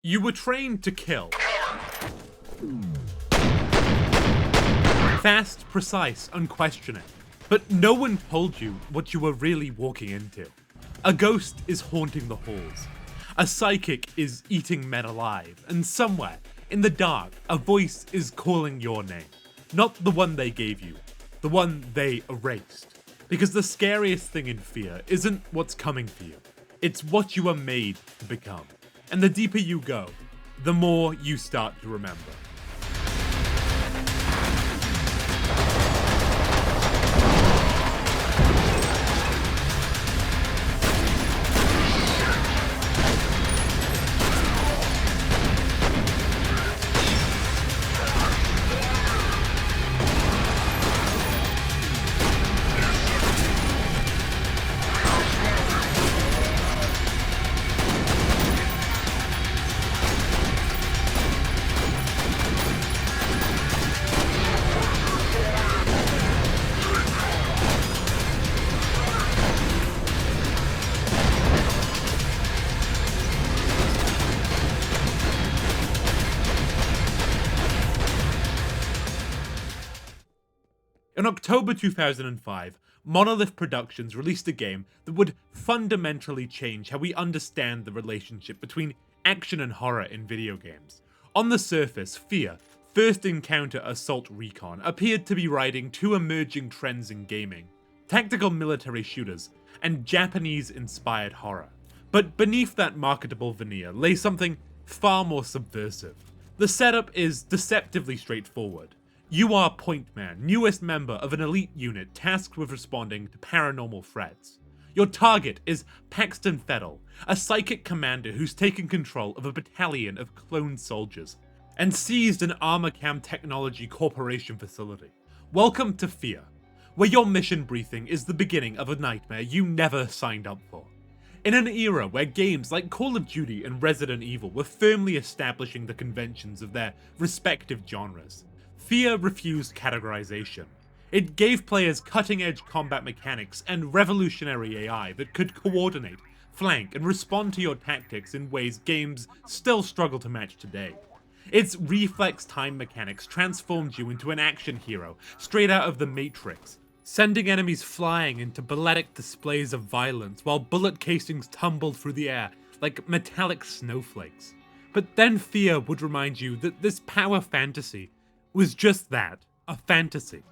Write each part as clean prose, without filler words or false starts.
You were trained to kill. Fast, precise, unquestioning. But no one told you what you were really walking into. A ghost is haunting the halls. A psychic is eating men alive. And somewhere, in the dark, a voice is calling your name. Not the one they gave you. The one they erased. Because the scariest thing in F.E.A.R isn't what's coming for you. It's what you are made to become. And the deeper you go, the more you start to remember. In October 2005, Monolith Productions released a game that would fundamentally change how we understand the relationship between action and horror in video games. On the surface, F.E.A.R, First Encounter Assault Recon, appeared to be riding two emerging trends in gaming: tactical military shooters and Japanese-inspired horror. But beneath that marketable veneer lay something far more subversive. The setup is deceptively straightforward. You are Point Man, newest member of an elite unit tasked with responding to paranormal threats. Your target is Paxton Fettel, a psychic commander who's taken control of a battalion of cloned soldiers and seized an Armorcam Technology Corporation facility. Welcome to F.E.A.R, where your mission briefing is the beginning of a nightmare you never signed up for. In an era where games like Call of Duty and Resident Evil were firmly establishing the conventions of their respective genres, F.E.A.R refused categorization. It gave players cutting-edge combat mechanics and revolutionary AI that could coordinate, flank, and respond to your tactics in ways games still struggle to match today. Its reflex time mechanics transformed you into an action hero straight out of the Matrix, sending enemies flying into balletic displays of violence while bullet casings tumbled through the air like metallic snowflakes. But then F.E.A.R would remind you that this power fantasy was just that, a fantasy.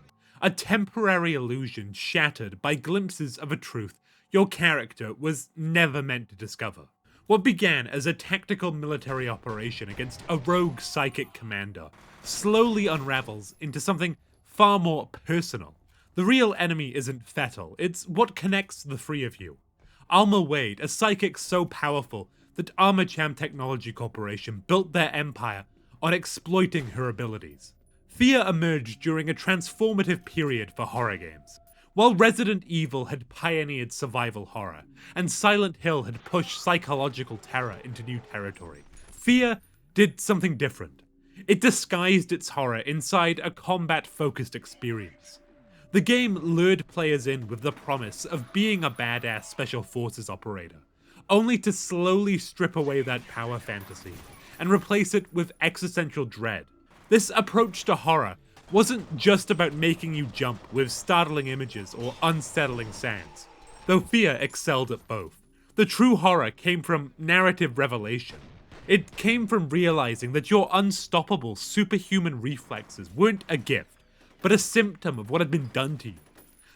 A temporary illusion shattered by glimpses of a truth your character was never meant to discover. What began as a tactical military operation against a rogue psychic commander slowly unravels into something far more personal. The real enemy isn't Fettel, it's what connects the three of you. Alma Wade, a psychic so powerful that Armorcam Technology Corporation built their empire on exploiting her abilities. F.E.A.R emerged during a transformative period for horror games. While Resident Evil had pioneered survival horror, and Silent Hill had pushed psychological terror into new territory, F.E.A.R did something different. It disguised its horror inside a combat-focused experience. The game lured players in with the promise of being a badass special forces operator, only to slowly strip away that power fantasy and replace it with existential dread. This approach to horror wasn't just about making you jump with startling images or unsettling sounds, though F.E.A.R excelled at both. The true horror came from narrative revelation. It came from realizing that your unstoppable superhuman reflexes weren't a gift, but a symptom of what had been done to you.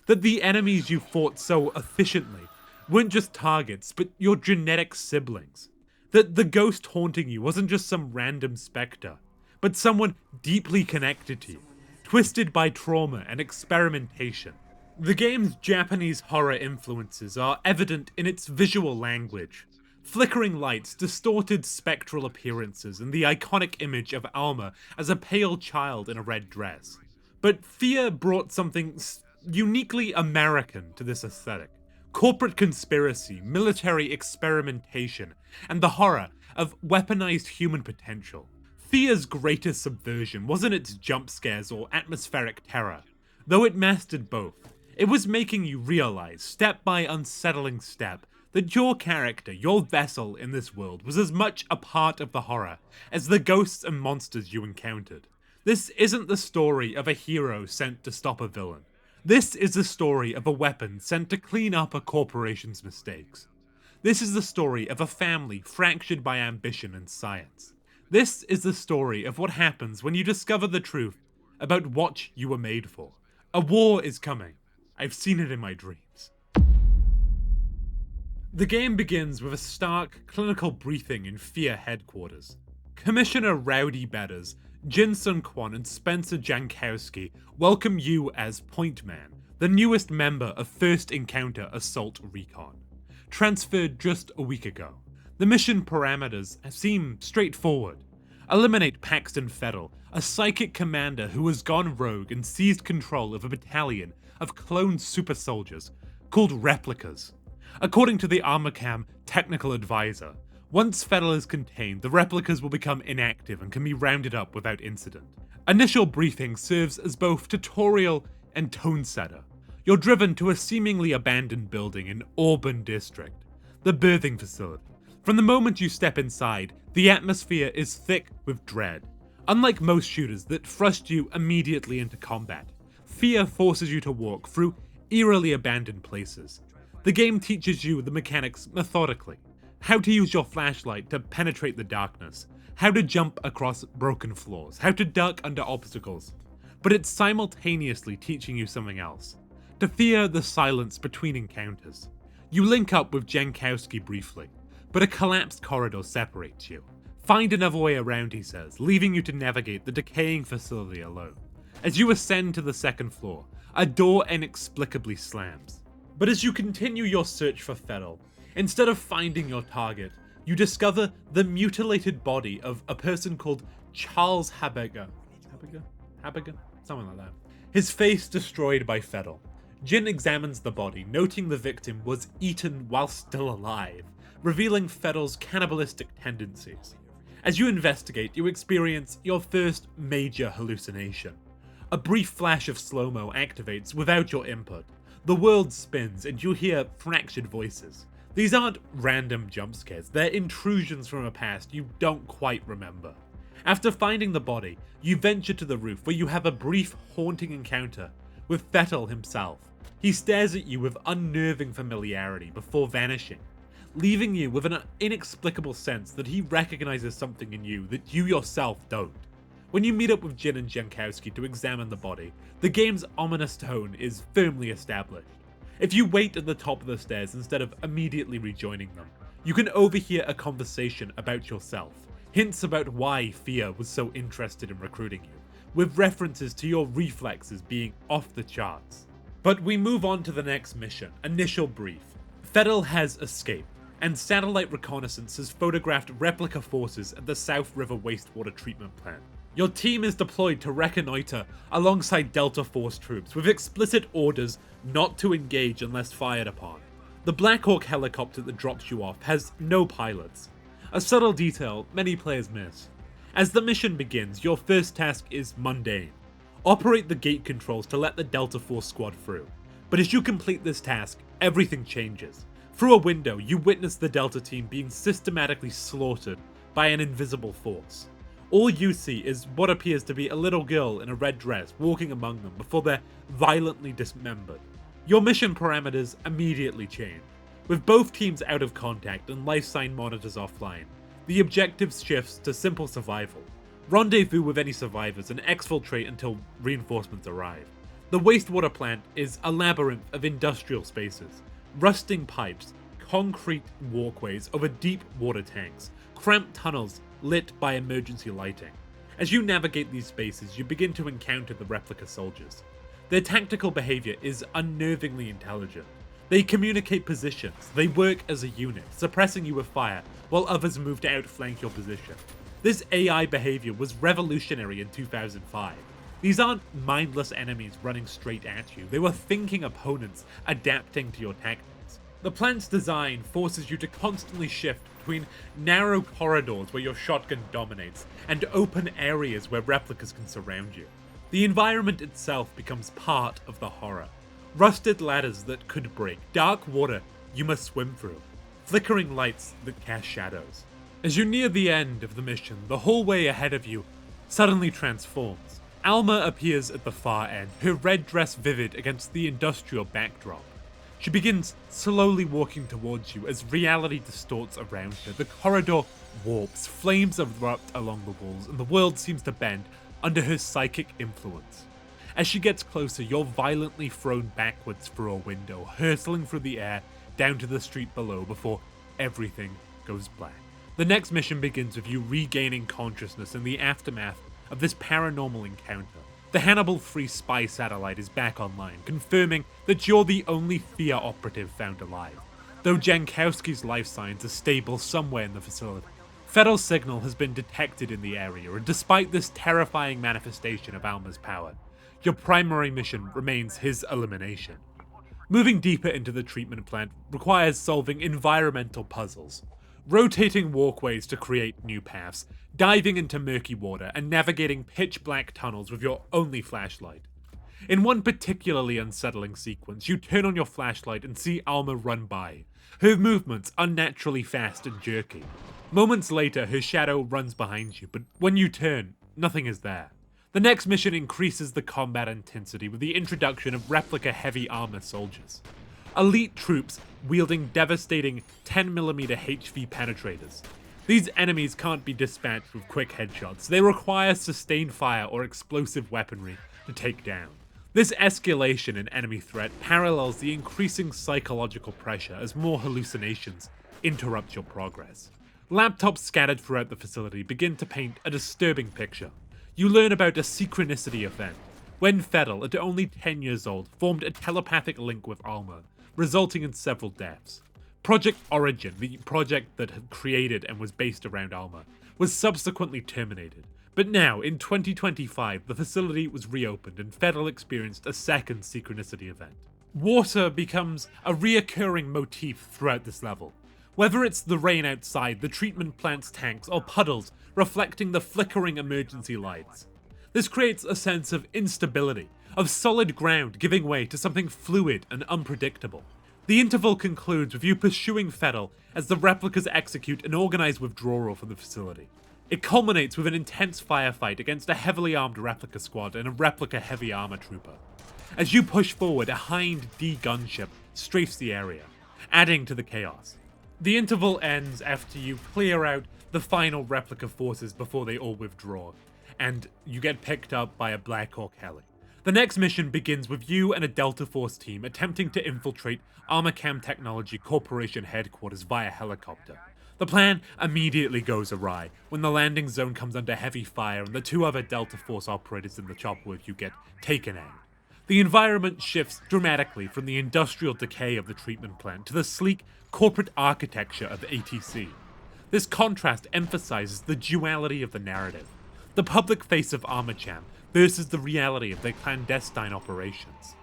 That the enemies you fought so efficiently weren't just targets, but your genetic siblings. That the ghost haunting you wasn't just some random specter, but someone deeply connected to you, twisted by trauma and experimentation. The game's Japanese horror influences are evident in its visual language. Flickering lights, distorted spectral appearances, and the iconic image of Alma as a pale child in a red dress. But F.E.A.R brought something uniquely American to this aesthetic. Corporate conspiracy, military experimentation, and the horror of weaponized human potential. F.E.A.R's greatest subversion wasn't its jump scares or atmospheric terror. Though it mastered both, it was making you realize, step by unsettling step, that your character, your vessel in this world, was as much a part of the horror as the ghosts and monsters you encountered. This isn't the story of a hero sent to stop a villain. This is the story of a weapon sent to clean up a corporation's mistakes. This is the story of a family fractured by ambition and science. This is the story of what happens when you discover the truth about what you were made for. A war is coming. I've seen it in my dreams. The game begins with a stark, clinical briefing in F.E.A.R headquarters. Commissioner Rowdy Bedders, Jin Sun Kwon, and Spencer Jankowski welcome you as Point Man, the newest member of First Encounter Assault Recon. Transferred just a week ago. The mission parameters seem straightforward. Eliminate Paxton Fettel, a psychic commander who has gone rogue and seized control of a battalion of clone super soldiers called replicas. According to the Armacam technical advisor, once Fettel is contained, the replicas will become inactive and can be rounded up without incident. Initial briefing serves as both tutorial and tone setter. You're driven to a seemingly abandoned building in Auburn District, the birthing facility. From the moment you step inside, the atmosphere is thick with dread. Unlike most shooters that thrust you immediately into combat, F.E.A.R forces you to walk through eerily abandoned places. The game teaches you the mechanics methodically. How to use your flashlight to penetrate the darkness, how to jump across broken floors, how to duck under obstacles. But it's simultaneously teaching you something else. To fear the silence between encounters. You link up with Jankowski briefly, but a collapsed corridor separates you. Find another way around, he says, leaving you to navigate the decaying facility alone. As you ascend to the second floor, a door inexplicably slams. But as you continue your search for Fettel, instead of finding your target, you discover the mutilated body of a person called Charles Habega. Habega? Something like that. His face destroyed by Fettel. Jin examines the body, noting the victim was eaten while still alive, revealing Fettel's cannibalistic tendencies. As you investigate, you experience your first major hallucination. A brief flash of slow-mo activates without your input. The world spins and you hear fractured voices. These aren't random jump scares, they're intrusions from a past you don't quite remember. After finding the body, you venture to the roof where you have a brief haunting encounter with Fettel himself. He stares at you with unnerving familiarity before vanishing, leaving you with an inexplicable sense that he recognizes something in you that you yourself don't. When you meet up with Jin and Jankowski to examine the body, the game's ominous tone is firmly established. If you wait at the top of the stairs instead of immediately rejoining them, you can overhear a conversation about yourself, hints about why F.E.A.R was so interested in recruiting you, with references to your reflexes being off the charts. But we move on to the next mission, Initial Brief. Fettel has escaped, and satellite reconnaissance has photographed replica forces at the South River wastewater treatment plant. Your team is deployed to reconnoiter alongside Delta Force troops with explicit orders not to engage unless fired upon. The Black Hawk helicopter that drops you off has no pilots, a subtle detail many players miss. As the mission begins, your first task is mundane. Operate the gate controls to let the Delta Force squad through. But as you complete this task, everything changes. Through a window, you witness the Delta team being systematically slaughtered by an invisible force. All you see is what appears to be a little girl in a red dress walking among them before they're violently dismembered. Your mission parameters immediately change. With both teams out of contact and life sign monitors offline, the objective shifts to simple survival. Rendezvous with any survivors and exfiltrate until reinforcements arrive. The wastewater plant is a labyrinth of industrial spaces, rusting pipes, concrete walkways over deep water tanks, cramped tunnels lit by emergency lighting. As you navigate these spaces, you begin to encounter the replica soldiers. Their tactical behavior is unnervingly intelligent. They communicate positions, they work as a unit, suppressing you with fire, while others move to outflank your position. This AI behavior was revolutionary in 2005. These aren't mindless enemies running straight at you, they were thinking opponents adapting to your tactics. The plant's design forces you to constantly shift between narrow corridors where your shotgun dominates and open areas where replicas can surround you. The environment itself becomes part of the horror. Rusted ladders that could break, dark water you must swim through. flickering lights that cast shadows. As you near the end of the mission, the hallway ahead of you suddenly transforms. Alma appears at the far end, her red dress vivid against the industrial backdrop. She begins slowly walking towards you as reality distorts around her. The corridor warps, flames erupt along the walls, and the world seems to bend under her psychic influence. As she gets closer, you're violently thrown backwards through a window, hurtling through the air down to the street below before everything goes black. The next mission begins with you regaining consciousness in the aftermath of this paranormal encounter. The Hannibal Free spy satellite is back online, confirming that you're the only F.E.A.R operative found alive, though Jankowski's life signs are stable somewhere in the facility. Federal signal has been detected in the area, and despite this terrifying manifestation of Alma's power, your primary mission remains his elimination. Moving deeper into the treatment plant requires solving environmental puzzles, rotating walkways to create new paths, diving into murky water, and navigating pitch-black tunnels with your only flashlight. In one particularly unsettling sequence, you turn on your flashlight and see Alma run by, her movements unnaturally fast and jerky. Moments later, her shadow runs behind you, but when you turn, nothing is there. The next mission increases the combat intensity with the introduction of replica heavy armor soldiers. Elite troops wielding devastating 10mm HV penetrators. These enemies can't be dispatched with quick headshots, they require sustained fire or explosive weaponry to take down. This escalation in enemy threat parallels the increasing psychological pressure as more hallucinations interrupt your progress. Laptops scattered throughout the facility begin to paint a disturbing picture. You learn about a synchronicity event, when Fedel, at only 10 years old, formed a telepathic link with Alma, resulting in several deaths. Project Origin, the project that had created and was based around Alma, was subsequently terminated. But now, in 2025, the facility was reopened and Fedel experienced a second synchronicity event. Water becomes a reoccurring motif throughout this level. Whether it's the rain outside, the treatment plant's tanks, or puddles reflecting the flickering emergency lights. This creates a sense of instability, of solid ground giving way to something fluid and unpredictable. The interval concludes with you pursuing Fedel as the replicas execute an organized withdrawal from the facility. It culminates with an intense firefight against a heavily armed replica squad and a replica heavy armor trooper. As you push forward, a Hind D gunship strafes the area, adding to the chaos. The interval ends after you clear out the final replica forces before they all withdraw, and you get picked up by a Black Hawk heli. The next mission begins with you and a Delta Force team attempting to infiltrate Armacam Technology Corporation headquarters via helicopter. The plan immediately goes awry when the landing zone comes under heavy fire and the two other Delta Force operators in the chopper with you get taken out. The environment shifts dramatically from the industrial decay of the treatment plant to the sleek corporate architecture of ATC. This contrast emphasizes the duality of the narrative. The public face of Armacham versus the reality of their clandestine operations.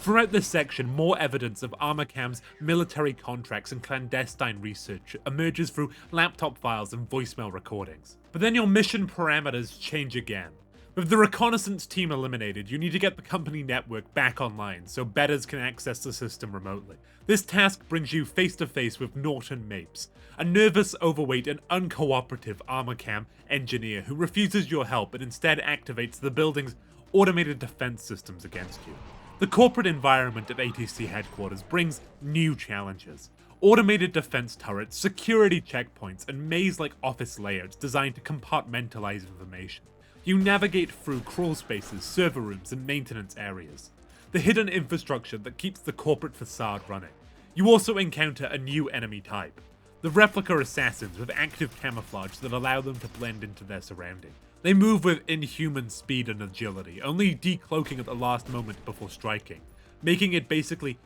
Throughout this section, more evidence of Armacam's military contracts and clandestine research emerges through laptop files and voicemail recordings. But then your mission parameters change again. With the reconnaissance team eliminated, you need to get the company network back online so betters can access the system remotely. This task brings you face to face with Norton Mapes, a nervous, overweight, and uncooperative Armacam engineer who refuses your help and instead activates the building's automated defense systems against you. The corporate environment of ATC headquarters brings new challenges. Automated defense turrets, security checkpoints, and maze-like office layouts designed to compartmentalize information. You navigate through crawl spaces, server rooms, and maintenance areas. The hidden infrastructure that keeps the corporate facade running. You also encounter a new enemy type. The replica assassins with active camouflage that allow them to blend into their surrounding. They move with inhuman speed and agility, only decloaking at the last moment before striking, making it basically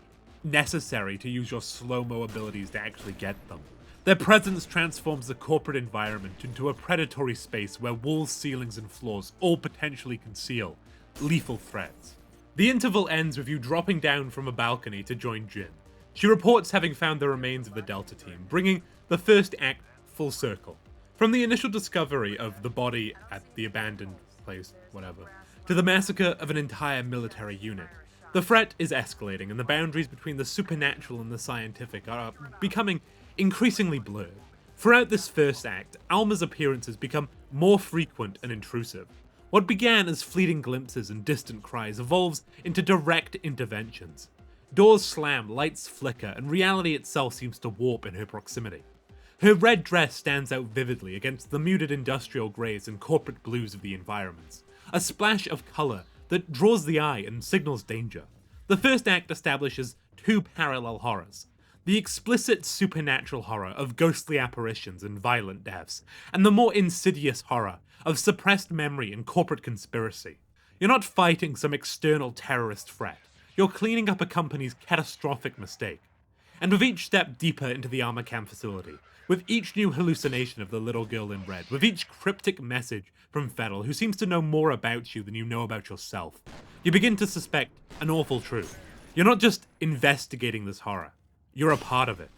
necessary to use your slow-mo abilities to actually get them. Their presence transforms the corporate environment into a predatory space where walls, ceilings, and floors all potentially conceal lethal threats. The interval ends with you dropping down from a balcony to join Jin. She reports having found the remains of the Delta team, bringing the first act full circle. From the initial discovery of the body at the abandoned place, whatever, to the massacre of an entire military unit, the threat is escalating and the boundaries between the supernatural and the scientific are becoming increasingly blurred. Throughout this first act, Alma's appearances become more frequent and intrusive. What began as fleeting glimpses and distant cries evolves into direct interventions. Doors slam, lights flicker, and reality itself seems to warp in her proximity. Her red dress stands out vividly against the muted industrial greys and corporate blues of the environments, a splash of colour that draws the eye and signals danger. The first act establishes two parallel horrors: the explicit supernatural horror of ghostly apparitions and violent deaths, and the more insidious horror of suppressed memory and corporate conspiracy. You're not fighting some external terrorist threat, you're cleaning up a company's catastrophic mistake. And with each step deeper into the armor camp facility, with each new hallucination of the little girl in red, with each cryptic message from F.E.A.R, who seems to know more about you than you know about yourself, you begin to suspect an awful truth. You're not just investigating this horror, you're a part of it.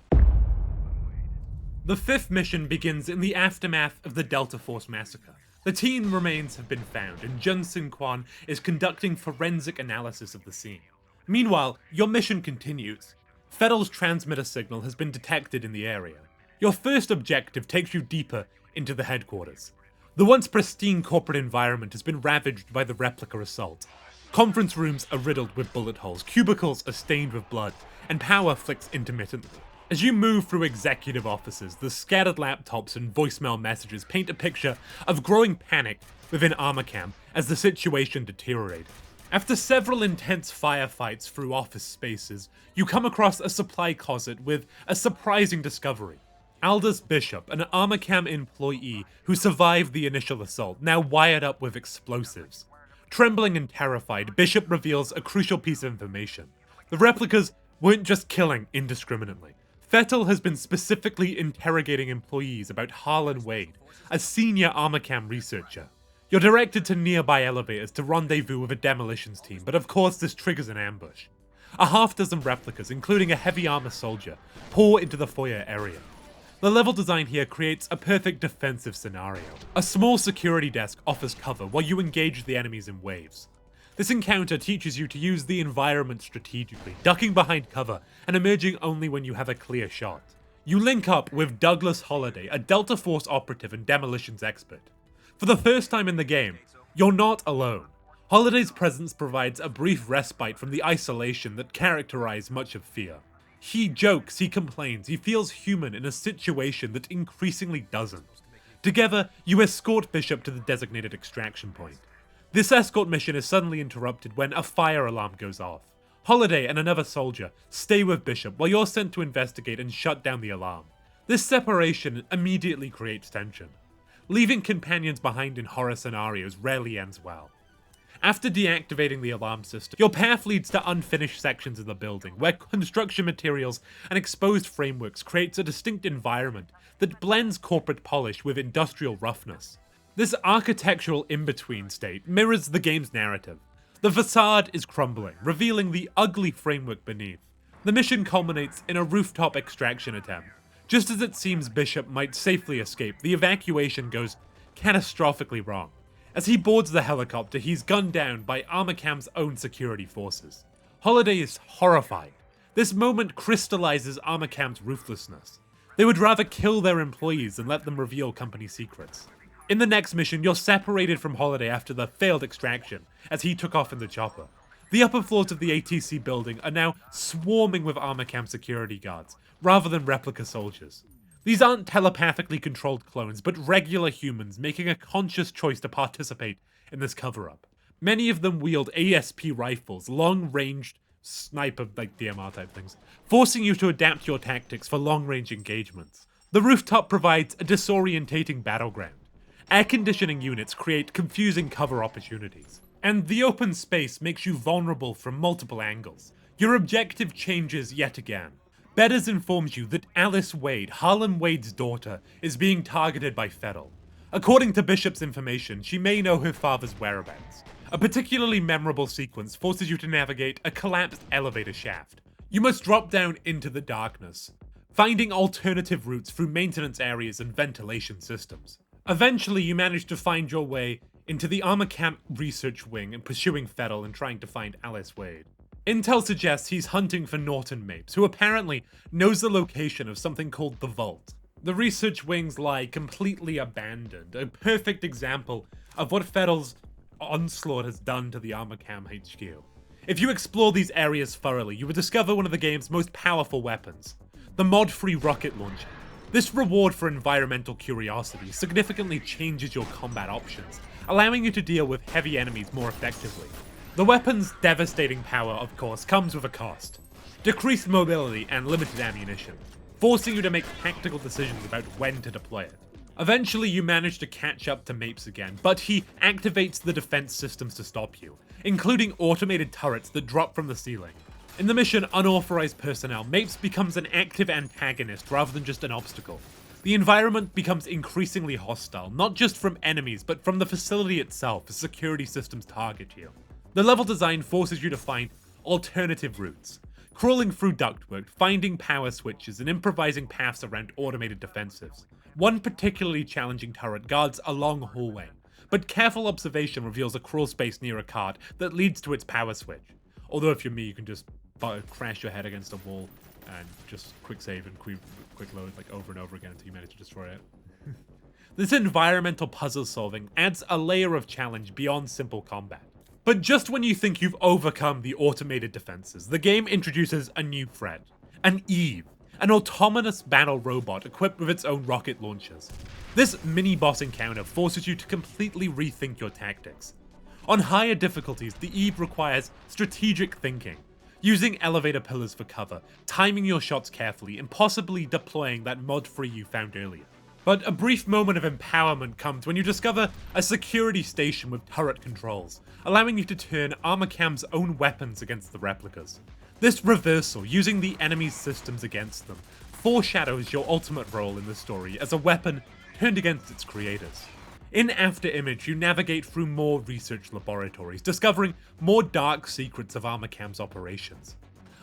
The fifth mission begins in the aftermath of the Delta Force massacre. The teen remains have been found, and Jun Seung Kwan is conducting forensic analysis of the scene. Meanwhile, your mission continues. F.E.A.R's transmitter signal has been detected in the area. Your first objective takes you deeper into the headquarters. The once pristine corporate environment has been ravaged by the replica assault. Conference rooms are riddled with bullet holes, cubicles are stained with blood, and power flicks intermittently. As you move through executive offices, the scattered laptops and voicemail messages paint a picture of growing panic within Armorcam as the situation deteriorated. After several intense firefights through office spaces, you come across a supply closet with a surprising discovery. Aldous Bishop, an Armorcam employee who survived the initial assault, now wired up with explosives. Trembling and terrified, Bishop reveals a crucial piece of information. The replicas weren't just killing indiscriminately. F.E.A.R has been specifically interrogating employees about Harlan Wade, a senior Armorcam researcher. You're directed to nearby elevators to rendezvous with a demolitions team, but of course this triggers an ambush. A half-dozen replicas, including a heavy armor soldier, pour into the foyer area. The level design here creates a perfect defensive scenario. A small security desk offers cover while you engage the enemies in waves. This encounter teaches you to use the environment strategically, ducking behind cover and emerging only when you have a clear shot. You link up with Douglas Holliday, a Delta Force operative and demolitions expert. For the first time in the game, you're not alone. Holliday's presence provides a brief respite from the isolation that characterized much of F.E.A.R. He jokes, he complains, he feels human in a situation that increasingly doesn't. Together, you escort Bishop to the designated extraction point. This escort mission is suddenly interrupted when a fire alarm goes off. Holliday and another soldier stay with Bishop while you're sent to investigate and shut down the alarm. This separation immediately creates tension. Leaving companions behind in horror scenarios rarely ends well. After deactivating the alarm system, your path leads to unfinished sections of the building, where construction materials and exposed frameworks creates a distinct environment that blends corporate polish with industrial roughness. This architectural in-between state mirrors the game's narrative. The facade is crumbling, revealing the ugly framework beneath. The mission culminates in a rooftop extraction attempt. Just as it seems Bishop might safely escape, the evacuation goes catastrophically wrong. As he boards the helicopter, he's gunned down by Armorcam's own security forces. Holliday is horrified. This moment crystallizes Armorcam's ruthlessness. They would rather kill their employees than let them reveal company secrets. In the next mission, you're separated from Holliday after the failed extraction, as he took off in the chopper. The upper floors of the ATC building are now swarming with Armorcam security guards, rather than replica soldiers. These aren't telepathically controlled clones, but regular humans making a conscious choice to participate in this cover-up. Many of them wield ASP rifles, long-ranged sniper like DMR type things, forcing you to adapt your tactics for long-range engagements. The rooftop provides a disorientating battleground. Air conditioning units create confusing cover opportunities. And the open space makes you vulnerable from multiple angles. Your objective changes yet again. Bedders informs you that Alice Wade, Harlan Wade's daughter, is being targeted by F.E.A.R. According to Bishop's information, she may know her father's whereabouts. A particularly memorable sequence forces you to navigate a collapsed elevator shaft. You must drop down into the darkness, finding alternative routes through maintenance areas and ventilation systems. Eventually, you manage to find your way into the Armor Camp research wing and pursuing F.E.A.R and trying to find Alice Wade. Intel suggests he's hunting for Norton Mapes, who apparently knows the location of something called the Vault. The research wings lie completely abandoned, a perfect example of what F.E.A.R's onslaught has done to the Armacam HQ. If you explore these areas thoroughly, you will discover one of the game's most powerful weapons, the mod-free rocket launcher. This reward for environmental curiosity significantly changes your combat options, allowing you to deal with heavy enemies more effectively. The weapon's devastating power, of course, comes with a cost: decreased mobility and limited ammunition, forcing you to make tactical decisions about when to deploy it. Eventually, you manage to catch up to Mapes again, but he activates the defense systems to stop you, including automated turrets that drop from the ceiling. In the mission Unauthorized Personnel, Mapes becomes an active antagonist rather than just an obstacle. The environment becomes increasingly hostile, not just from enemies, but from the facility itself as security systems target you. The level design forces you to find alternative routes, crawling through ductwork, finding power switches, and improvising paths around automated defensives. One particularly challenging turret guards a long hallway, but careful observation reveals a crawl space near a cart that leads to its power switch. Although if you're me, you can just crash your head against a wall and just quick save and quick load like over and over again until you manage to destroy it. This environmental puzzle solving adds a layer of challenge beyond simple combat. But just when you think you've overcome the automated defenses, the game introduces a new threat: an Eve, an autonomous battle robot equipped with its own rocket launchers. This mini-boss encounter forces you to completely rethink your tactics. On higher difficulties, the Eve requires strategic thinking, using elevator pillars for cover, timing your shots carefully, and possibly deploying that mod-free you found earlier. But a brief moment of empowerment comes when you discover a security station with turret controls, allowing you to turn Armacam's own weapons against the replicas. This reversal, using the enemy's systems against them, foreshadows your ultimate role in the story as a weapon turned against its creators. In Afterimage, you navigate through more research laboratories, discovering more dark secrets of Armacam's operations.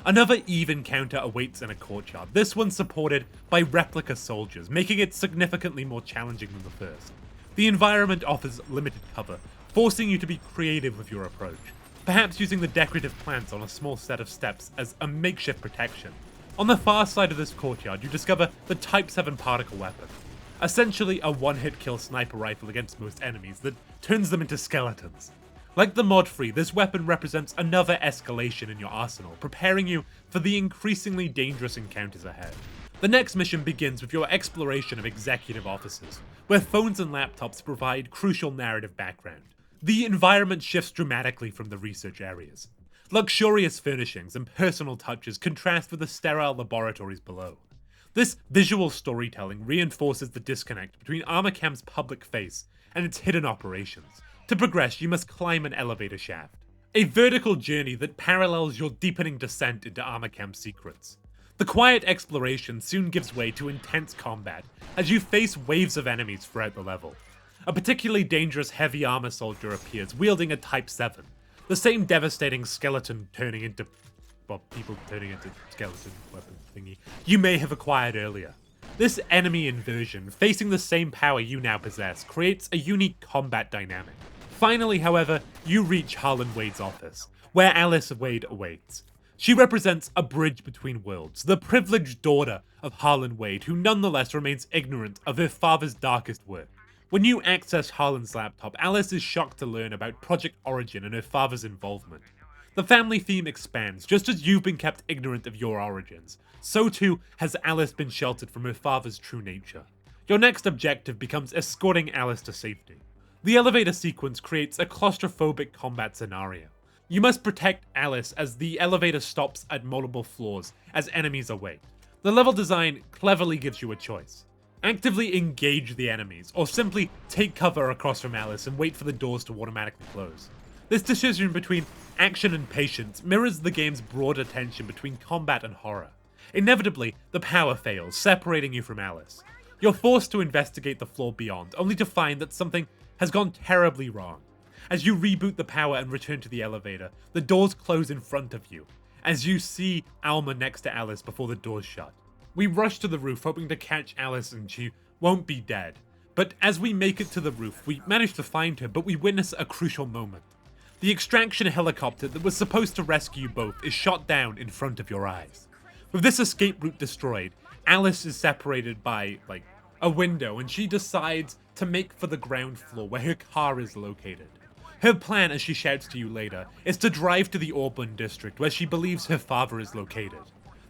Another Eve encounter awaits in a courtyard, this one supported by replica soldiers, making it significantly more challenging than the first. The environment offers limited cover, forcing you to be creative with your approach, perhaps using the decorative plants on a small set of steps as a makeshift protection. On the far side of this courtyard, you discover the Type 7 particle weapon, essentially a one-hit kill sniper rifle against most enemies that turns them into skeletons. Like the mod-free, this weapon represents another escalation in your arsenal, preparing you for the increasingly dangerous encounters ahead. The next mission begins with your exploration of executive offices, where phones and laptops provide crucial narrative background. The environment shifts dramatically from the research areas. Luxurious furnishings and personal touches contrast with the sterile laboratories below. This visual storytelling reinforces the disconnect between Armacam's public face and its hidden operations. To progress, you must climb an elevator shaft, a vertical journey that parallels your deepening descent into Armacam's secrets. The quiet exploration soon gives way to intense combat as you face waves of enemies throughout the level. A particularly dangerous heavy armor soldier appears, wielding a Type 7, the same devastating skeleton turning into skeleton weapon thingy you may have acquired earlier. This enemy inversion, facing the same power you now possess, creates a unique combat dynamic. Finally, however, you reach Harlan Wade's office, where Alice Wade awaits. She represents a bridge between worlds, the privileged daughter of Harlan Wade, who nonetheless remains ignorant of her father's darkest work. When you access Harlan's laptop, Alice is shocked to learn about Project Origin and her father's involvement. The family theme expands. Just as you've been kept ignorant of your origins, so too has Alice been sheltered from her father's true nature. Your next objective becomes escorting Alice to safety. The elevator sequence creates a claustrophobic combat scenario. You must protect Alice as the elevator stops at multiple floors as enemies await. The level design cleverly gives you a choice. Actively engage the enemies, or simply take cover across from Alice and wait for the doors to automatically close. This decision between action and patience mirrors the game's broader tension between combat and horror. Inevitably, the power fails, separating you from Alice. You're forced to investigate the floor beyond, only to find that something has gone terribly wrong. As you reboot the power and return to the elevator, the doors close in front of you, as you see Alma next to Alice before the doors shut. We rush to the roof hoping to catch Alice and she won't be dead. But as we make it to the roof, we manage to find her, but we witness a crucial moment. The extraction helicopter that was supposed to rescue you both is shot down in front of your eyes. With this escape route destroyed, Alice is separated by, a window, and she decides to make for the ground floor where her car is located. Her plan, as she shouts to you later, is to drive to the Auburn district where she believes her father is located.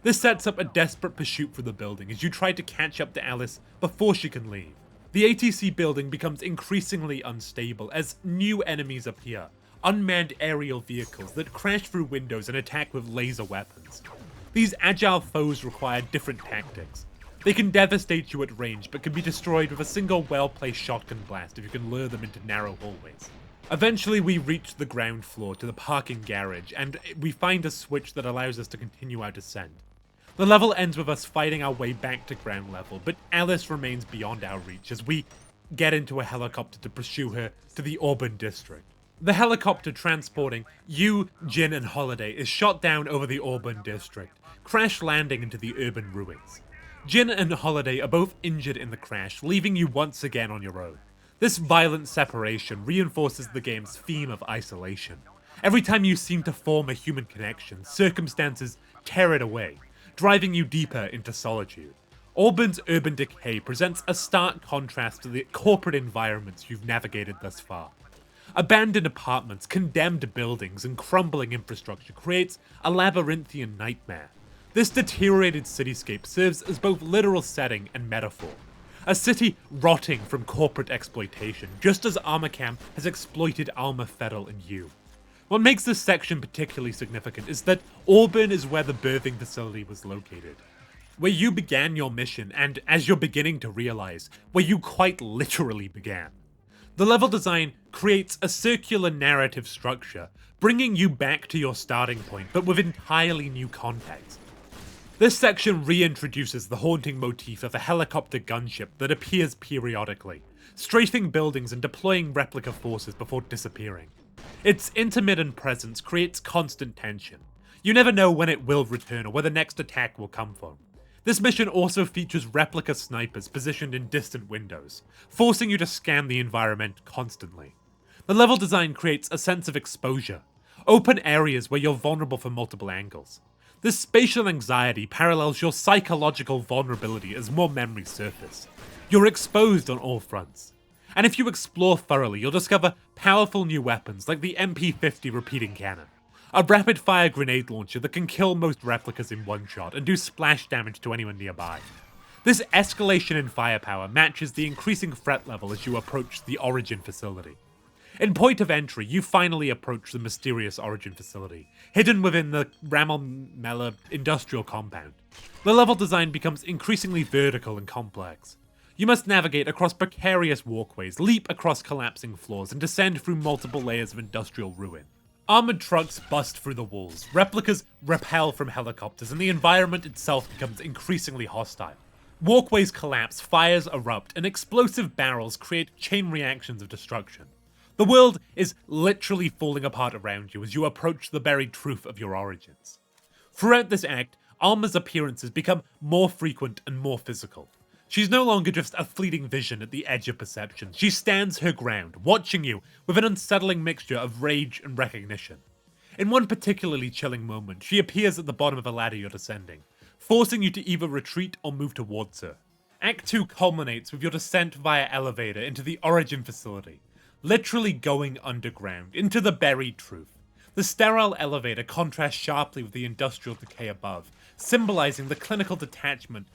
This sets up a desperate pursuit for the building as you try to catch up to Alice before she can leave. The ATC building becomes increasingly unstable as new enemies appear, unmanned aerial vehicles that crash through windows and attack with laser weapons. These agile foes require different tactics. They can devastate you at range, but can be destroyed with a single well-placed shotgun blast if you can lure them into narrow hallways. Eventually we reach the ground floor to the parking garage, and we find a switch that allows us to continue our descent. The level ends with us fighting our way back to ground level, but Alice remains beyond our reach as we get into a helicopter to pursue her to the Auburn district. The helicopter transporting you, Jin, and Holiday is shot down over the Auburn district, crash landing into the urban ruins. Jin and Holiday are both injured in the crash, leaving you once again on your own. This violent separation reinforces the game's theme of isolation. Every time you seem to form a human connection, circumstances tear it away, driving you deeper into solitude. Auburn's urban decay presents a stark contrast to the corporate environments you've navigated thus far. Abandoned apartments, condemned buildings, and crumbling infrastructure creates a labyrinthian nightmare. This deteriorated cityscape serves as both literal setting and metaphor. A city rotting from corporate exploitation, just as Armacam has exploited Alma Federal and you. What makes this section particularly significant is that Auburn is where the birthing facility was located. Where you began your mission, and as you're beginning to realize, where you quite literally began. The level design creates a circular narrative structure, bringing you back to your starting point, but with entirely new context. This section reintroduces the haunting motif of a helicopter gunship that appears periodically, strafing buildings and deploying replica forces before disappearing. Its intermittent presence creates constant tension. You never know when it will return or where the next attack will come from. This mission also features replica snipers positioned in distant windows, forcing you to scan the environment constantly. The level design creates a sense of exposure, open areas where you're vulnerable from multiple angles. This spatial anxiety parallels your psychological vulnerability as more memories surface. You're exposed on all fronts. And if you explore thoroughly, you'll discover powerful new weapons like the MP50 repeating cannon, a rapid-fire grenade launcher that can kill most replicas in one shot and do splash damage to anyone nearby. This escalation in firepower matches the increasing threat level as you approach the Origin facility. In point of entry, you finally approach the mysterious Origin facility, hidden within the Ramalmela industrial compound. The level design becomes increasingly vertical and complex. You must navigate across precarious walkways, leap across collapsing floors, and descend through multiple layers of industrial ruin. Armored trucks bust through the walls, replicas repel from helicopters, and the environment itself becomes increasingly hostile. Walkways collapse, fires erupt, and explosive barrels create chain reactions of destruction. The world is literally falling apart around you as you approach the buried truth of your origins. Throughout this act, Alma's appearances become more frequent and more physical. She's no longer just a fleeting vision at the edge of perception. She stands her ground, watching you with an unsettling mixture of rage and recognition. In one particularly chilling moment, she appears at the bottom of a ladder you're descending, forcing you to either retreat or move towards her. Act 2 culminates with your descent via elevator into the Origin facility, literally going underground, into the buried truth. The sterile elevator contrasts sharply with the industrial decay above, symbolizing the clinical detachment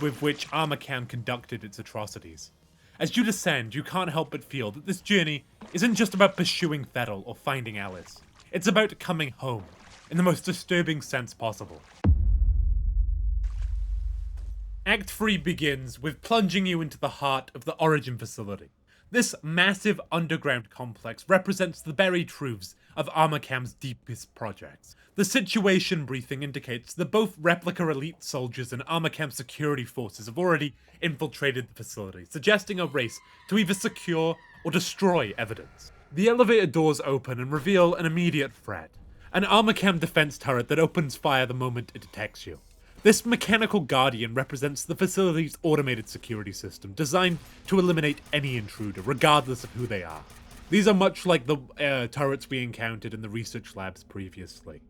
with which Armacam conducted its atrocities. As you descend, you can't help but feel that this journey isn't just about pursuing Federal or finding Alice. It's about coming home, in the most disturbing sense possible. Act 3 begins with plunging you into the heart of the Origin facility. This massive underground complex represents the buried truths of Armacam's deepest projects. The situation briefing indicates that both replica elite soldiers and Armacam security forces have already infiltrated the facility, suggesting a race to either secure or destroy evidence. The elevator doors open and reveal an immediate threat, an Armacam defense turret that opens fire the moment it detects you. This mechanical guardian represents the facility's automated security system, designed to eliminate any intruder, regardless of who they are. These are much like the turrets we encountered in the research labs previously.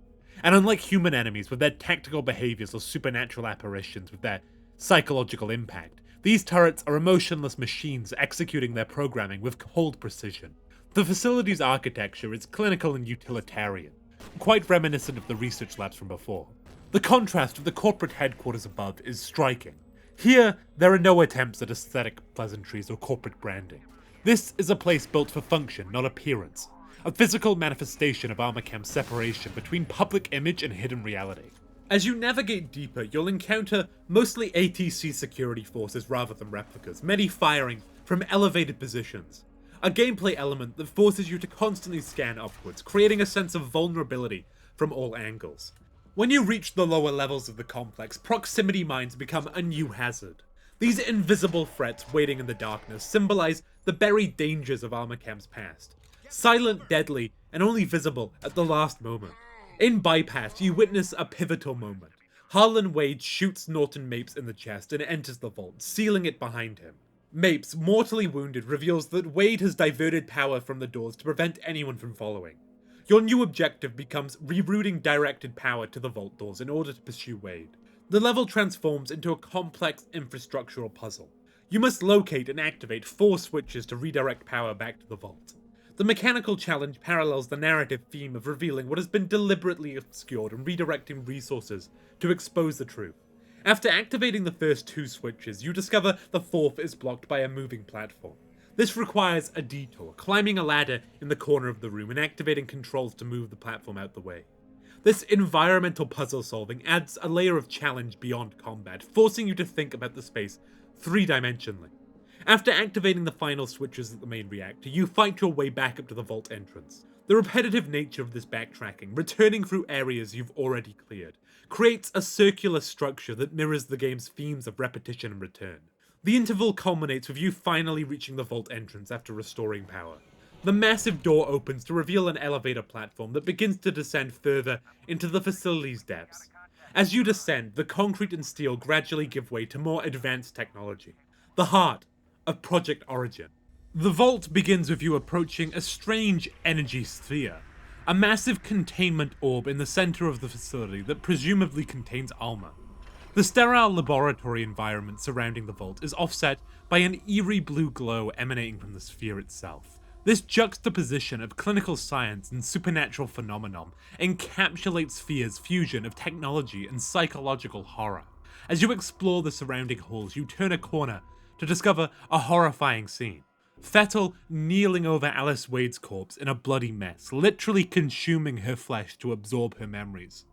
And unlike human enemies with their tactical behaviors or supernatural apparitions with their psychological impact, these turrets are emotionless machines executing their programming with cold precision. The facility's architecture is clinical and utilitarian, quite reminiscent of the research labs from before. The contrast with the corporate headquarters above is striking. Here, there are no attempts at aesthetic pleasantries or corporate branding. This is a place built for function, not appearance. A physical manifestation of Armacham's separation between public image and hidden reality. As you navigate deeper, you'll encounter mostly ATC security forces rather than replicas, many firing from elevated positions. A gameplay element that forces you to constantly scan upwards, creating a sense of vulnerability from all angles. When you reach the lower levels of the complex, proximity mines become a new hazard. These invisible threats waiting in the darkness symbolize the buried dangers of Armacham's past. Silent, deadly, and only visible at the last moment. In Bypass, you witness a pivotal moment. Harlan Wade shoots Norton Mapes in the chest and enters the vault, sealing it behind him. Mapes, mortally wounded, reveals that Wade has diverted power from the doors to prevent anyone from following. Your new objective becomes rerouting directed power to the vault doors in order to pursue Wade. The level transforms into a complex infrastructural puzzle. You must locate and activate 4 switches to redirect power back to the vault. The mechanical challenge parallels the narrative theme of revealing what has been deliberately obscured and redirecting resources to expose the truth. After activating the first 2 switches, you discover the 4th is blocked by a moving platform. This requires a detour, climbing a ladder in the corner of the room and activating controls to move the platform out the way. This environmental puzzle solving adds a layer of challenge beyond combat, forcing you to think about the space 3-dimensionally. After activating the final switches at the main reactor, you fight your way back up to the vault entrance. The repetitive nature of this backtracking, returning through areas you've already cleared, creates a circular structure that mirrors the game's themes of repetition and return. The interval culminates with you finally reaching the vault entrance after restoring power. The massive door opens to reveal an elevator platform that begins to descend further into the facility's depths. As you descend, the concrete and steel gradually give way to more advanced technology. The heart of Project Origin. The vault begins with you approaching a strange energy sphere, a massive containment orb in the center of the facility that presumably contains Alma. The sterile laboratory environment surrounding the vault is offset by an eerie blue glow emanating from the sphere itself. This juxtaposition of clinical science and supernatural phenomenon encapsulates F.E.A.R's fusion of technology and psychological horror. As you explore the surrounding halls, you turn a corner to discover a horrifying scene. Fettel kneeling over Alice Wade's corpse in a bloody mess, literally consuming her flesh to absorb her memories.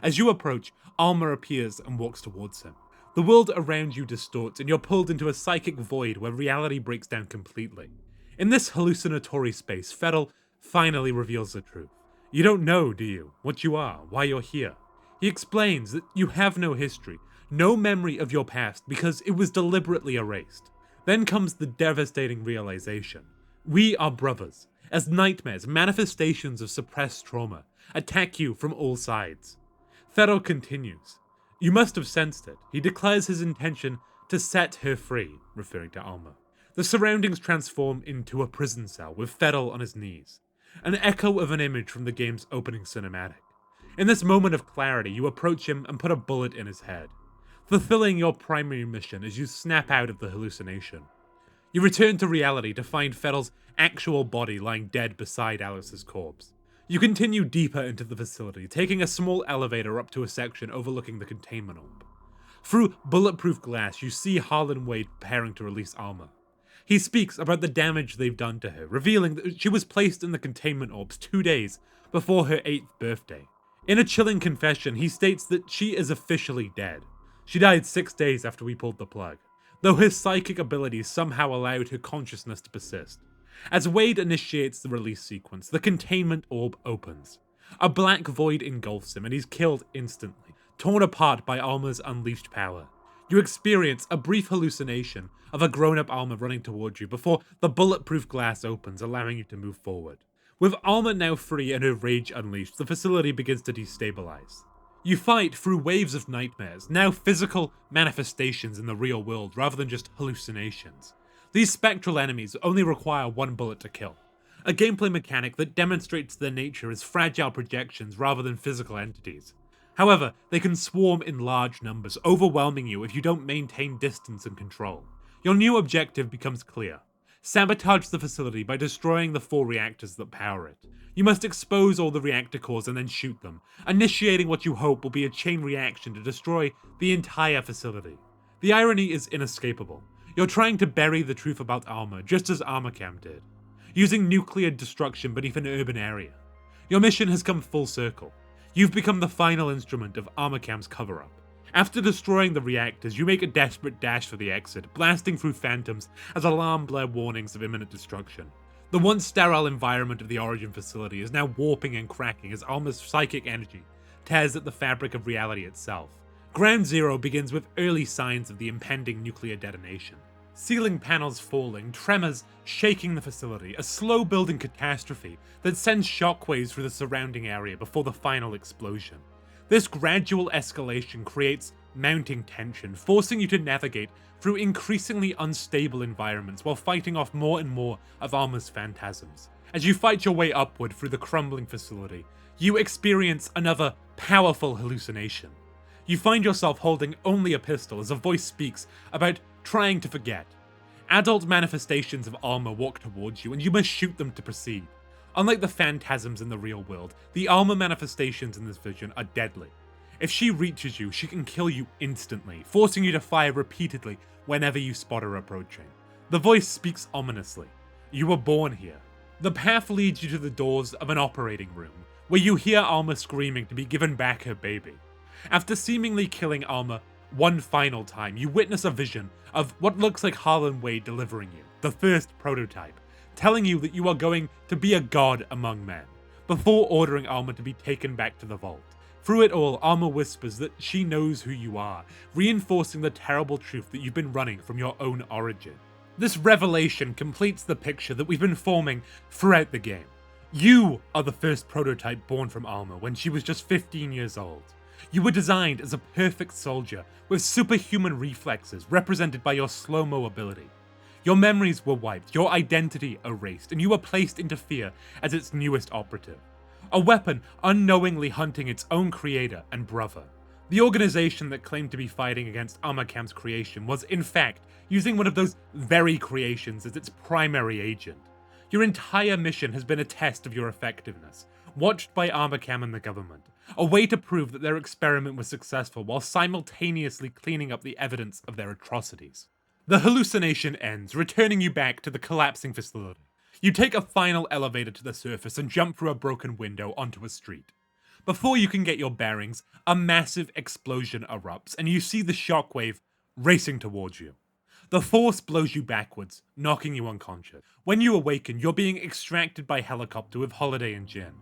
As you approach, Alma appears and walks towards him. The world around you distorts and you're pulled into a psychic void where reality breaks down completely. In this hallucinatory space, Fettel finally reveals the truth. You don't know, do you, what you are, why you're here. He explains that you have no history, no memory of your past because it was deliberately erased. Then comes the devastating realization. We are brothers, as nightmares, manifestations of suppressed trauma, attack you from all sides. Fettel continues. You must have sensed it. He declares his intention to set her free, referring to Alma. The surroundings transform into a prison cell with Fettel on his knees, an echo of an image from the game's opening cinematic. In this moment of clarity, you approach him and put a bullet in his head, fulfilling your primary mission as you snap out of the hallucination. You return to reality to find Fettel's actual body lying dead beside Alice's corpse. You continue deeper into the facility, taking a small elevator up to a section overlooking the containment orb. Through bulletproof glass, you see Harlan Wade preparing to release Alma. He speaks about the damage they've done to her, revealing that she was placed in the containment orbs 2 days before her 8th birthday. In a chilling confession, he states that she is officially dead. She died 6 days after we pulled the plug, though her psychic abilities somehow allowed her consciousness to persist. As Wade initiates the release sequence, the containment orb opens. A black void engulfs him and he's killed instantly, torn apart by Alma's unleashed power. You experience a brief hallucination of a grown-up Alma running towards you before the bulletproof glass opens, allowing you to move forward. With Alma now free and her rage unleashed, the facility begins to destabilize. You fight through waves of nightmares, now physical manifestations in the real world rather than just hallucinations. These spectral enemies only require 1 bullet to kill. a gameplay mechanic that demonstrates their nature as fragile projections rather than physical entities. However, they can swarm in large numbers, overwhelming you if you don't maintain distance and control. Your new objective becomes clear. Sabotage the facility by destroying the 4 reactors that power it. You must expose all the reactor cores and then shoot them, initiating what you hope will be a chain reaction to destroy the entire facility. The irony is inescapable. You're trying to bury the truth about Armor, just as Armacam did, using nuclear destruction beneath an urban area. Your mission has come full circle. You've become the final instrument of Armacam's cover-up. After destroying the reactors, you make a desperate dash for the exit, blasting through phantoms as alarm blare warnings of imminent destruction. The once sterile environment of the Origin facility is now warping and cracking as Alma's psychic energy tears at the fabric of reality itself. Ground Zero begins with early signs of the impending nuclear detonation. Ceiling panels falling, tremors shaking the facility, a slow-building catastrophe that sends shockwaves through the surrounding area before the final explosion. This gradual escalation creates mounting tension, forcing you to navigate through increasingly unstable environments while fighting off more and more of Arma's phantasms. As you fight your way upward through the crumbling facility, you experience another powerful hallucination. You find yourself holding only a pistol as a voice speaks about trying to forget. Adult manifestations of Arma walk towards you and you must shoot them to proceed. Unlike the phantasms in the real world, the Arma manifestations in this vision are deadly. If she reaches you, she can kill you instantly, forcing you to fire repeatedly whenever you spot her approaching. The voice speaks ominously. You were born here. The path leads you to the doors of an operating room, where you hear Arma screaming to be given back her baby. After seemingly killing Arma one final time, you witness a vision of what looks like Harlan Wade delivering you, the first prototype, telling you that you are going to be a god among men, before ordering Arma to be taken back to the vault. Through it all, Arma whispers that she knows who you are, reinforcing the terrible truth that you've been running from your own origin. This revelation completes the picture that we've been forming throughout the game. You are the first prototype born from Arma when she was just 15 years old. You were designed as a perfect soldier with superhuman reflexes represented by your slow-mo ability. Your memories were wiped, your identity erased, and you were placed into F.E.A.R as its newest operative. A weapon unknowingly hunting its own creator and brother. The organization that claimed to be fighting against Armacam's creation was, in fact, using one of those very creations as its primary agent. Your entire mission has been a test of your effectiveness, watched by Armacam and the government, a way to prove that their experiment was successful while simultaneously cleaning up the evidence of their atrocities. The hallucination ends, returning you back to the collapsing facility. You take a final elevator to the surface and jump through a broken window onto a street. Before you can get your bearings, a massive explosion erupts and you see the shockwave racing towards you. The force blows you backwards, knocking you unconscious. When you awaken, you're being extracted by helicopter with Holiday and Jin.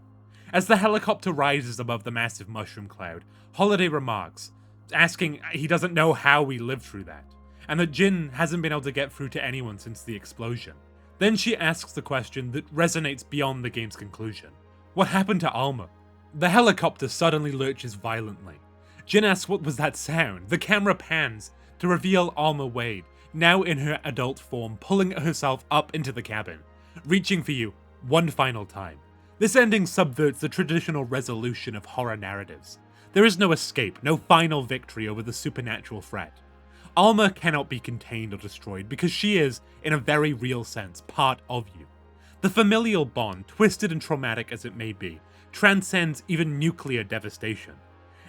As the helicopter rises above the massive mushroom cloud, Holiday remarks, asking he doesn't know how we lived through that, and that Jin hasn't been able to get through to anyone since the explosion. Then she asks the question that resonates beyond the game's conclusion. What happened to Alma? The helicopter suddenly lurches violently. Jin asks what was that sound. The camera pans to reveal Alma Wade, now in her adult form, pulling herself up into the cabin, reaching for you one final time. This ending subverts the traditional resolution of horror narratives. There is no escape, no final victory over the supernatural threat. Alma cannot be contained or destroyed because she is, in a very real sense, part of you. The familial bond, twisted and traumatic as it may be, transcends even nuclear devastation.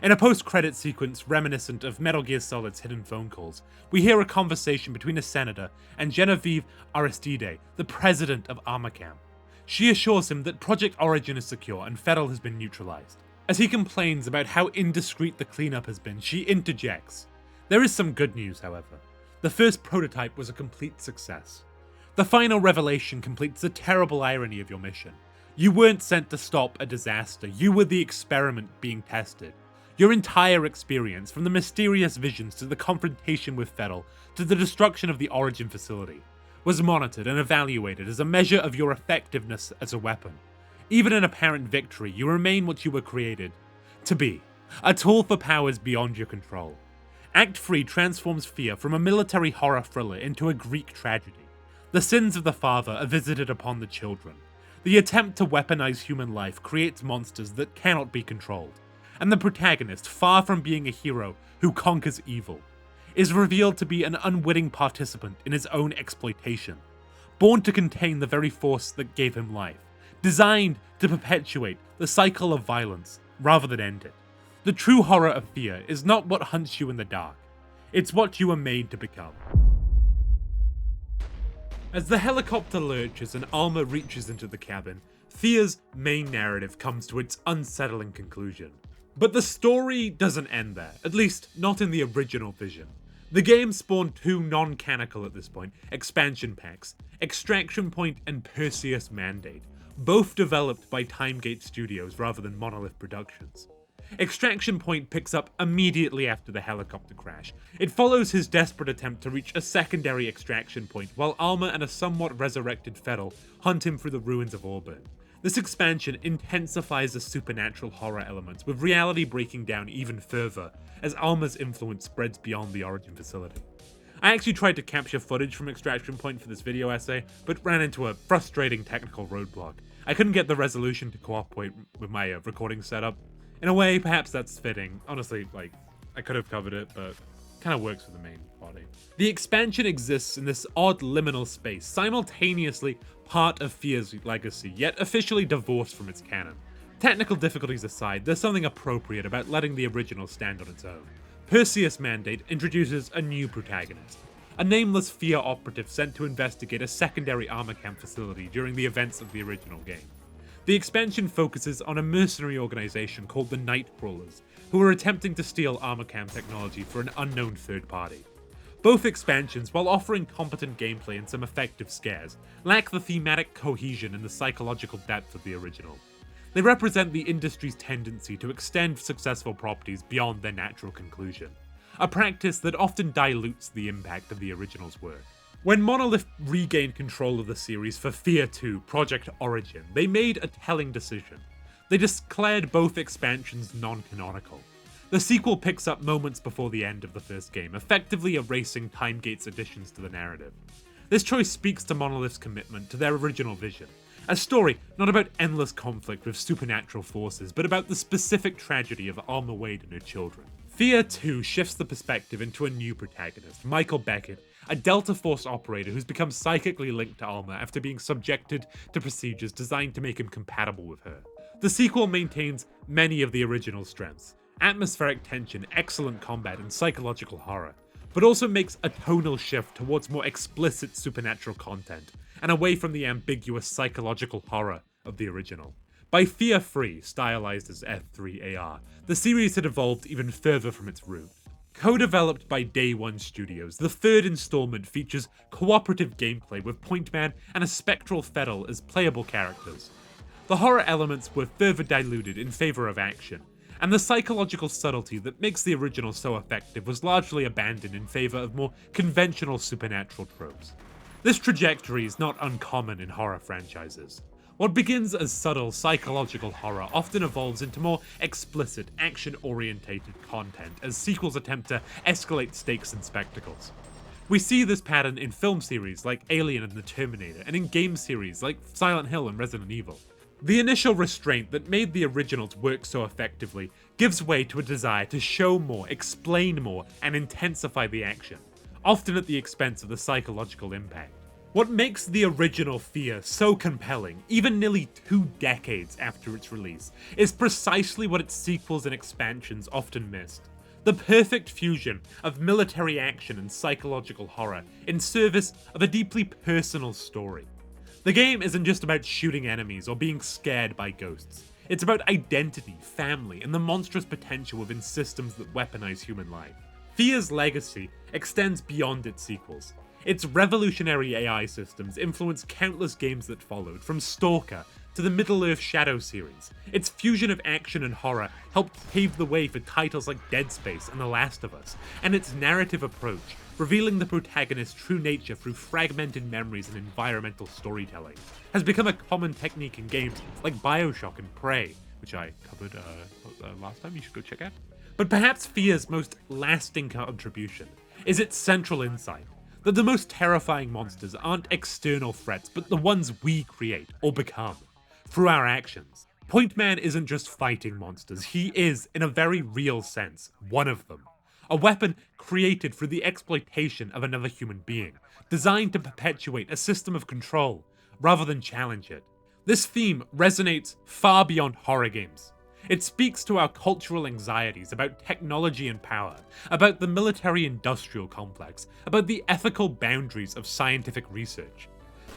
In a post-credit sequence reminiscent of Metal Gear Solid's hidden phone calls, we hear a conversation between a senator and Genevieve Aristide, the president of Armacam. She assures him that Project Origin is secure and F.E.A.R has been neutralized. As he complains about how indiscreet the cleanup has been, she interjects. There is some good news, however. The first prototype was a complete success. The final revelation completes the terrible irony of your mission. You weren't sent to stop a disaster, you were the experiment being tested. Your entire experience, from the mysterious visions to the confrontation with F.E.A.R to the destruction of the Origin facility, was monitored and evaluated as a measure of your effectiveness as a weapon. Even in apparent victory, you remain what you were created to be, a tool for powers beyond your control. Act 3 transforms F.E.A.R from a military horror thriller into a Greek tragedy. The sins of the father are visited upon the children. The attempt to weaponize human life creates monsters that cannot be controlled, and the protagonist, far from being a hero who conquers evil, is revealed to be an unwitting participant in his own exploitation, born to contain the very force that gave him life, designed to perpetuate the cycle of violence rather than end it. The true horror of fear is not what hunts you in the dark, it's what you are made to become. As the helicopter lurches and Alma reaches into the cabin, F.E.A.R's main narrative comes to its unsettling conclusion. But the story doesn't end there, at least not in the original vision. The game spawned two non-canonical at this point expansion packs, Extraction Point and Perseus Mandate, both developed by Timegate Studios rather than Monolith Productions. Extraction Point picks up immediately after the helicopter crash. It follows his desperate attempt to reach a secondary extraction point, while Alma and a somewhat resurrected F.E.A.R hunt him through the ruins of Auburn. This expansion intensifies the supernatural horror elements, with reality breaking down even further as Alma's influence spreads beyond the origin facility. I actually tried to capture footage from Extraction Point for this video essay, but ran into a frustrating technical roadblock. I couldn't get the resolution to cooperate with my recording setup. In a way, perhaps that's fitting. Honestly, I could have covered it, but kind of works with the main body. The expansion exists in this odd liminal space, simultaneously part of F.E.A.R's legacy, yet officially divorced from its canon. Technical difficulties aside, there's something appropriate about letting the original stand on its own. Perseus Mandate introduces a new protagonist, a nameless F.E.A.R operative sent to investigate a secondary armor camp facility during the events of the original game. The expansion focuses on a mercenary organization called the Nightcrawlers, who are attempting to steal armor camp technology for an unknown third party. Both expansions, while offering competent gameplay and some effective scares, lack the thematic cohesion and the psychological depth of the original. They represent the industry's tendency to extend successful properties beyond their natural conclusion, a practice that often dilutes the impact of the original's work. When Monolith regained control of the series for F.E.A.R 2 Project Origin, they made a telling decision. They declared both expansions non-canonical. The sequel picks up moments before the end of the first game, effectively erasing Timegate's additions to the narrative. This choice speaks to Monolith's commitment to their original vision, a story not about endless conflict with supernatural forces, but about the specific tragedy of Alma Wade and her children. F.E.A.R 2 shifts the perspective into a new protagonist, Michael Beckett, a Delta Force operator who's become psychically linked to Alma after being subjected to procedures designed to make him compatible with her. The sequel maintains many of the original strengths, atmospheric tension, excellent combat, and psychological horror, but also makes a tonal shift towards more explicit supernatural content, and away from the ambiguous psychological horror of the original. By F.E.A.R 3, stylized as F.3.A.R, the series had evolved even further from its root. Co-developed by Day One Studios, the third installment features cooperative gameplay with Point Man and a spectral F.E.A.R as playable characters. The horror elements were further diluted in favor of action, and the psychological subtlety that makes the original so effective was largely abandoned in favor of more conventional supernatural tropes. This trajectory is not uncommon in horror franchises. What begins as subtle psychological horror often evolves into more explicit, action-orientated content as sequels attempt to escalate stakes and spectacles. We see this pattern in film series like Alien and The Terminator, and in game series like Silent Hill and Resident Evil. The initial restraint that made the originals work so effectively gives way to a desire to show more, explain more, and intensify the action, often at the expense of the psychological impact. What makes the original F.E.A.R so compelling, even nearly 2 decades after its release, is precisely what its sequels and expansions often missed. The perfect fusion of military action and psychological horror in service of a deeply personal story. The game isn't just about shooting enemies or being scared by ghosts. It's about identity, family, and the monstrous potential within systems that weaponize human life. F.E.A.R's legacy extends beyond its sequels. Its revolutionary AI systems influenced countless games that followed, from Stalker to the Middle-earth Shadow series. Its fusion of action and horror helped pave the way for titles like Dead Space and The Last of Us, and its narrative approach, revealing the protagonist's true nature through fragmented memories and environmental storytelling, has become a common technique in games like BioShock and Prey, which I covered last time, you should go check out. But perhaps F.E.A.R's most lasting contribution is its central insight, that the most terrifying monsters aren't external threats, but the ones we create or become. through our actions. Point Man isn't just fighting monsters, he is, in a very real sense, one of them. A weapon created through the exploitation of another human being, designed to perpetuate a system of control, rather than challenge it. This theme resonates far beyond horror games. It speaks to our cultural anxieties about technology and power, about the military-industrial complex, about the ethical boundaries of scientific research.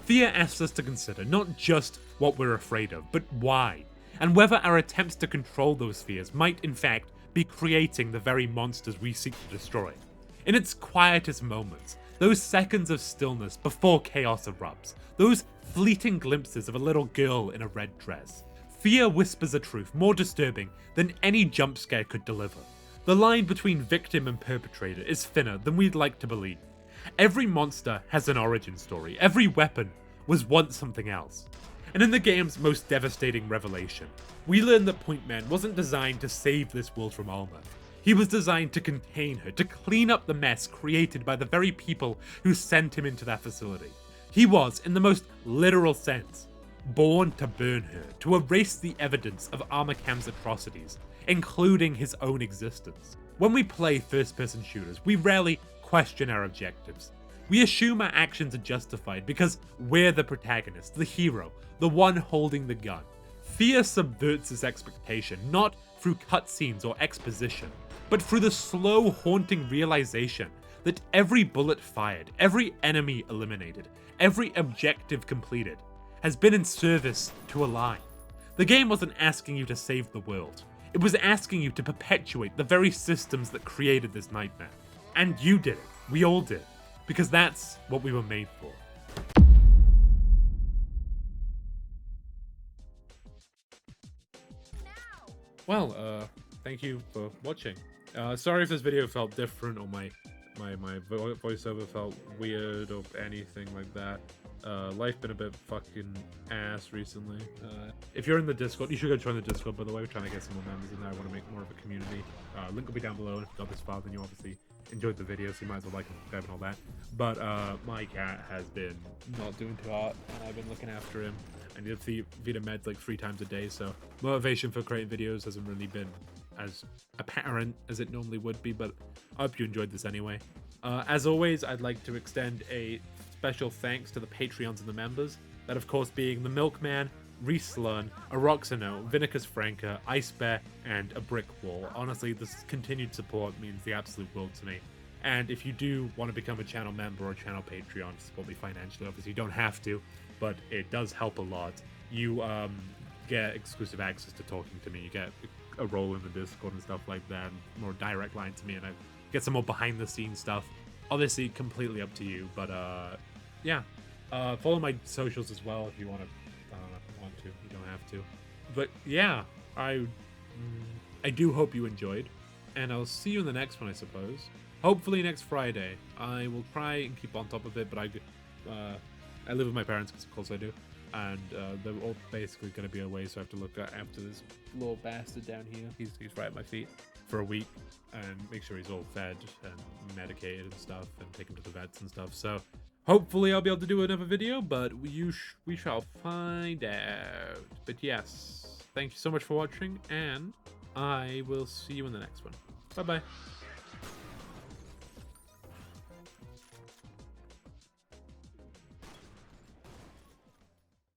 F.E.A.R asks us to consider not just what we're afraid of, but why, and whether our attempts to control those fears might in fact be creating the very monsters we seek to destroy. In its quietest moments, those seconds of stillness before chaos erupts, those fleeting glimpses of a little girl in a red dress, F.E.A.R whispers a truth more disturbing than any jump scare could deliver. The line between victim and perpetrator is thinner than we'd like to believe. Every monster has an origin story, every weapon was once something else. And in the game's most devastating revelation, we learn that Point Man wasn't designed to save this world from Alma. He was designed to contain her, to clean up the mess created by the very people who sent him into that facility. He was, in the most literal sense, born to burn her, to erase the evidence of Armakam's atrocities, including his own existence. When we play first-person shooters, we rarely question our objectives. We assume our actions are justified because we're the protagonist, the hero, the one holding the gun. F.E.A.R subverts this expectation, not through cutscenes or exposition, but through the slow, haunting realization that every bullet fired, every enemy eliminated, every objective completed, has been in service to a lie. The game wasn't asking you to save the world. It was asking you to perpetuate the very systems that created this nightmare. And you did it. We all did. Because that's what we were made for. Well, thank you for watching. Sorry if this video felt different or my voiceover felt weird or anything like that. Life been a bit fucking ass recently. If you're in the Discord, you should go join the Discord, by the way. We're trying to get some more members in there. I want to make more of a community. Link will be down below, and if you got this far, then you obviously enjoyed the video, so you might as well like and subscribe and all that. But my cat has been not doing too hot, and I've been looking after him. I need to feed him meds like 3 times a day, so motivation for creating videos hasn't really been as apparent as it normally would be, but I hope you enjoyed this anyway. As always, I'd like to extend a special thanks to the Patreons and the members, that of course being the Milkman, Reese Lund, Aroxano, Vinicus Franca, Ice Bear, and a Brick Wall. Honestly, this continued support means the absolute world to me. And if you do want to become a channel member or channel Patreon to support me financially, obviously you don't have to, but it does help a lot. You get exclusive access to talking to me, you get a role in the Discord and stuff like that, more direct line to me, and I get some more behind the scenes stuff. Obviously completely up to you, but yeah. Follow my socials as well if you want to. You don't have to. But yeah, I do hope you enjoyed, and I'll see you in the next one, I suppose. Hopefully next Friday. I will try and keep on top of it, but I live with my parents, because of course I do, and they're all basically going to be away, so I have to look after this little bastard down here. He's right at my feet for a week, and make sure he's all fed and medicated and stuff, and take him to the vets and stuff. So hopefully I'll be able to do another video, but we shall find out. But yes, thank you so much for watching, and I will see you in the next one. Bye bye.